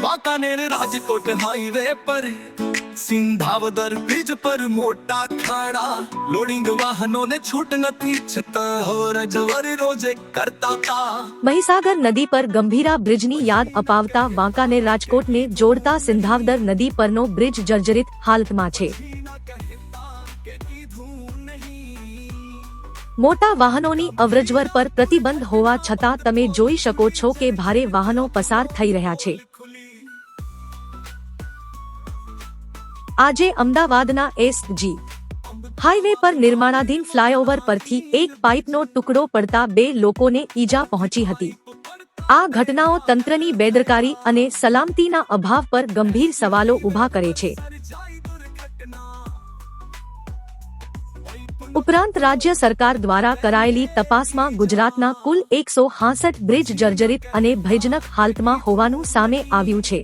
Wankaner Rajkot highway પર Sindhavadar bridge પર મોટા ખાડા, લોડિંગ વાહનોને છૂટ નથી છતાં અવરજવર રોજે કરતા હતા। મહીસાગર નદી પર ગંભીરા બ્રિજની યાદ અપાવતા વાંકાનેર રાજકોટને જોડતા સિંધાવદર નદી પરનો બ્રિજ જર્જરિત હાલતમાં છે। મોટા વાહનોની અવરજવર પર પ્રતિબંધ હોવા છતાં તમે જોઈ શકો છો કે ભારે વાહનો પસાર થઈ રહ્યા છે। આજે અમદાવાદના એસ.જી. હાઈવે પર નિર્માણાધીન ફ્લાયઓવર પરથી એક પાઇપનો ટુકડો પડતા 2 લોકોને ઈજા પહોંચી હતી। આ ઘટનાઓ તંત્રની બેદરકારી અને સલામતીના અભાવ પર ગંભીર સવાલો ઊભા કરે છે। ઉપરાંત રાજ્ય સરકાર દ્વારા કરાયેલી તપાસમાં ગુજરાતના કુલ 166 બ્રિજ જર્જરિત અને ભયજનક હાલતમાં હોવાનું સામે આવ્યું છે।